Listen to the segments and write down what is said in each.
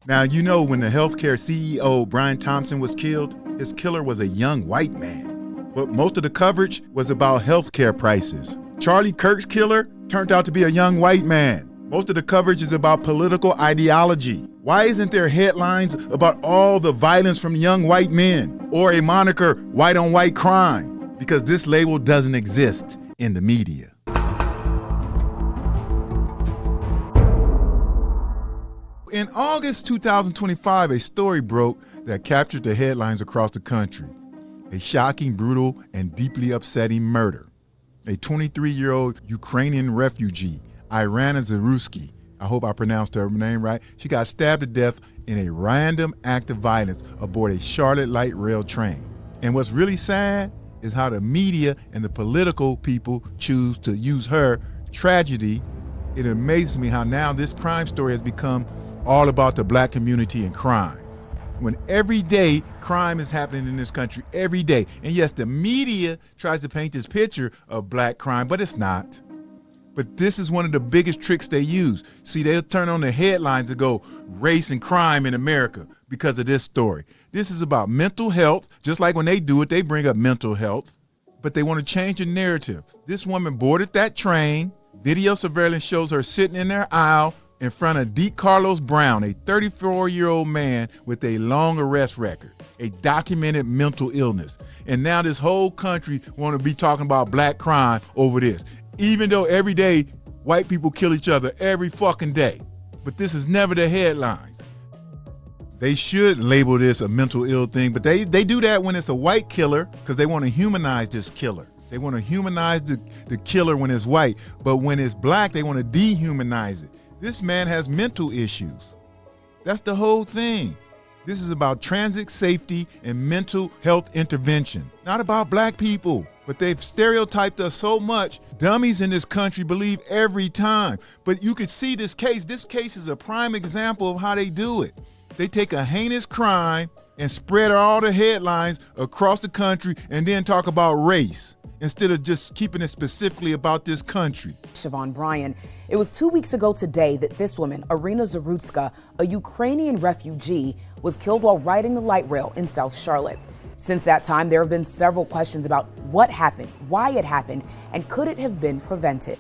Now, you know, when the healthcare CEO, Brian Thompson, was killed, his killer was a young white man. But most of the coverage was about healthcare prices. Charlie Kirk's killer turned out to be a young white man. Most of the coverage is about political ideology. Why isn't there headlines about all the violence from young white men or a moniker, white on white crime? Because this label doesn't exist in the media. In August 2025, a story broke that captured the headlines across the country. A shocking, brutal, and deeply upsetting murder. A 23-year-old Ukrainian refugee, Iryna Zarutska, I hope I pronounced her name right, she got stabbed to death in a random act of violence aboard a Charlotte light rail train. And what's really sad is how the media and the political people choose to use her tragedy. It amazes me how now this crime story has become all about the black community and crime. When every day crime is happening in this country, every day. And yes, the media tries to paint this picture of black crime, but it's not. But this is one of the biggest tricks they use. See, they'll turn on the headlines and go, race and crime in America because of this story. This is about mental health. Just like when they do it, they bring up mental health, but they want to change the narrative. This woman boarded that train. Video surveillance shows her sitting in their aisle in front of D. Carlos Brown, a 34-year-old man with a long arrest record, a documented mental illness. And now this whole country want to be talking about black crime over this, even though every day white people kill each other every fucking day. But this is never the headlines. They should label this a mental ill thing, but they do that when it's a white killer because they want to humanize this killer. They want to humanize the killer when it's white, but when it's black, they want to dehumanize it. This man has mental issues. That's the whole thing. This is about transit safety and mental health intervention, not about black people. But they've stereotyped us so much, dummies in this country believe every time. But you could see this case. This case is a prime example of how they do it. They take a heinous crime and spread all the headlines across the country and then talk about race, instead of just keeping it specifically about this country. Siobhan Bryan, it was 2 weeks ago today that this woman, Iryna Zarutska, a Ukrainian refugee, was killed while riding the light rail in South Charlotte. Since that time, there have been several questions about what happened, why it happened, and could it have been prevented.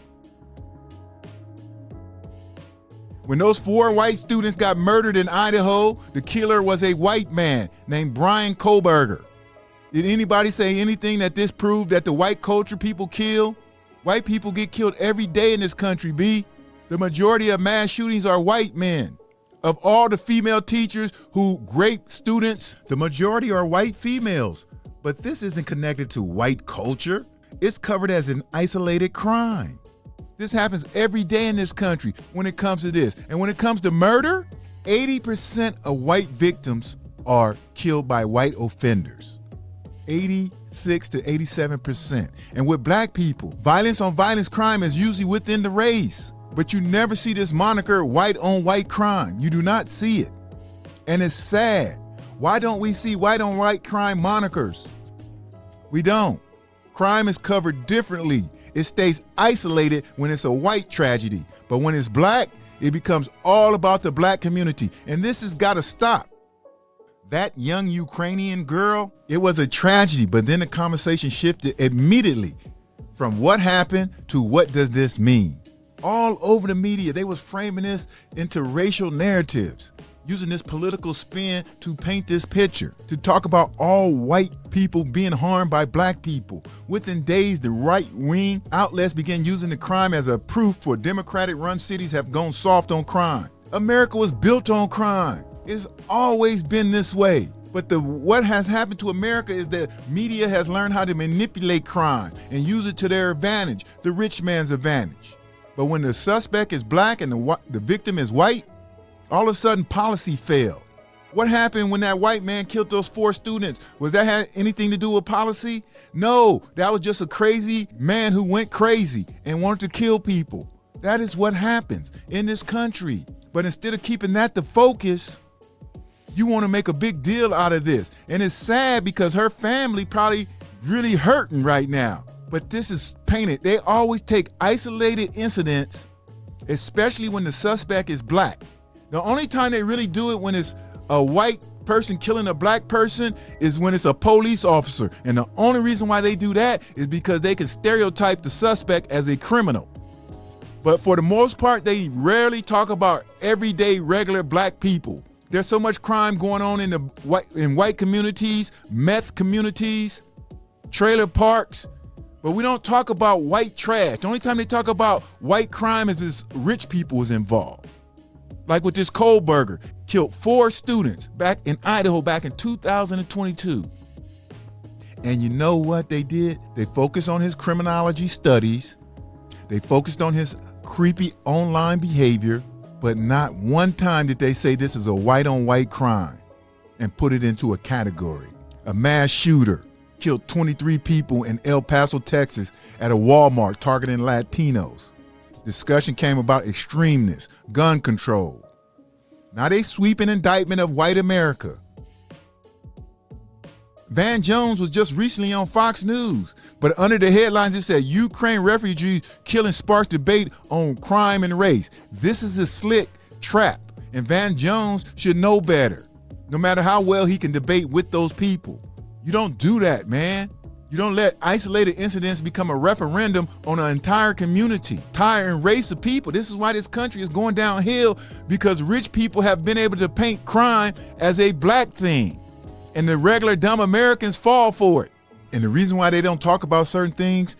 When those 4 white students got murdered in Idaho, the killer was a white man named Brian Koberger. Did anybody say anything that this proved that the white culture people kill? White people get killed every day in this country, B. The majority of mass shootings are white men. Of all the female teachers who rape students, the majority are white females. But this isn't connected to white culture. It's covered as an isolated crime. This happens every day in this country when it comes to this. And when it comes to murder, 80% of white victims are killed by white offenders. 86 to 87%. And with black people, violence on violence crime is usually within the race. But you never see this moniker, white on white crime. You do not see it. And it's sad. Why don't we see white on white crime monikers? We don't. Crime is covered differently. It stays isolated when it's a white tragedy. But when it's black, it becomes all about the black community. And this has got to stop. That young Ukrainian girl, it was a tragedy, but then the conversation shifted immediately from what happened to what does this mean? All over the media, they was framing this into racial narratives, using this political spin to paint this picture, to talk about all white people being harmed by black people. Within days, the right-wing outlets began using the crime as a proof for Democratic-run cities have gone soft on crime. America was built on crime. It's always been this way. But what has happened to America is that media has learned how to manipulate crime and use it to their advantage, the rich man's advantage. But when the suspect is black and the victim is white, all of a sudden policy failed. What happened when that white man killed those 4 students? Was that had anything to do with policy? No, that was just a crazy man who went crazy and wanted to kill people. That is what happens in this country. But instead of keeping that the focus, you want to make a big deal out of this. And it's sad because her family probably really hurting right now. But this is painted. They always take isolated incidents, especially when the suspect is black. The only time they really do it when it's a white person killing a black person is when it's a police officer. And the only reason why they do that is because they can stereotype the suspect as a criminal. But for the most part, they rarely talk about everyday, regular black people. There's so much crime going on in white communities, meth communities, trailer parks, but we don't talk about white trash. The only time they talk about white crime is this rich people is involved. Like with this Kohlberger, killed 4 students back in Idaho back in 2022. And you know what they did? They focused on his criminology studies. They focused on his creepy online behavior, but not one time did they say this is a white-on-white crime and put it into a category. A mass shooter killed 23 people in El Paso, Texas at a Walmart targeting Latinos. Discussion came about extremeness, gun control, not a sweeping indictment of white America. Van Jones was just recently on Fox News, but under the headlines it said Ukraine refugees killing sparks debate on crime and race. This is a slick trap, and Van Jones should know better, no matter how well he can debate with those people. You don't do that, man. You don't let isolated incidents become a referendum on an entire community, entire race of people. This is why this country is going downhill, because rich people have been able to paint crime as a black thing. And the regular dumb Americans fall for it. And the reason why they don't talk about certain things,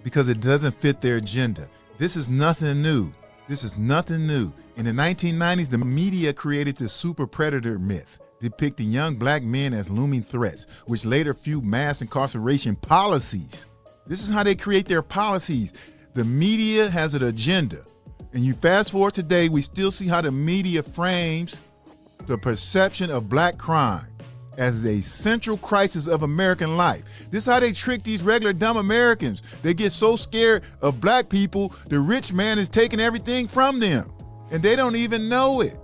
because it doesn't fit their agenda. This is nothing new. This is nothing new. In the 1990s, the media created the super predator myth, depicting young black men as looming threats, which later fueled mass incarceration policies. This is how they create their policies. The media has an agenda. And you fast forward today, we still see how the media frames the perception of black crime as a central crisis of American life. This is how they trick these regular dumb Americans. They get so scared of black people, the rich man is taking everything from them. And they don't even know it.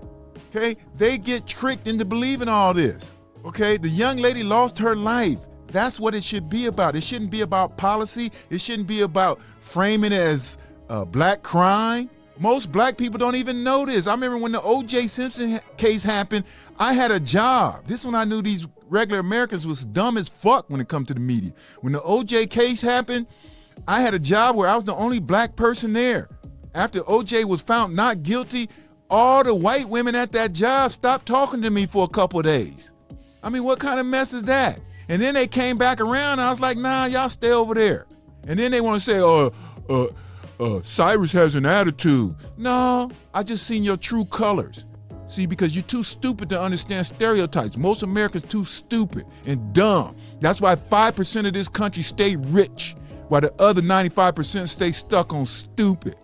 Okay, they get tricked into believing all this. Okay, the young lady lost her life. That's what it should be about. It shouldn't be about policy. It shouldn't be about framing it as black crime. Most black people don't even know this. I remember when the O.J. Simpson case happened, I had a job. This one I knew these regular Americans was dumb as fuck when it comes to the media. When the O.J. case happened, I had a job where I was the only black person there. After O.J. was found not guilty, all the white women at that job stopped talking to me for a couple of days. I mean, what kind of mess is that? And then they came back around, and I was like, nah, y'all stay over there. And then they want to say, Cyrus has an attitude. No, I just seen your true colors. See, because you're too stupid to understand stereotypes. Most Americans too stupid and dumb. That's why 5% of this country stay rich, while the other 95% stay stuck on stupid.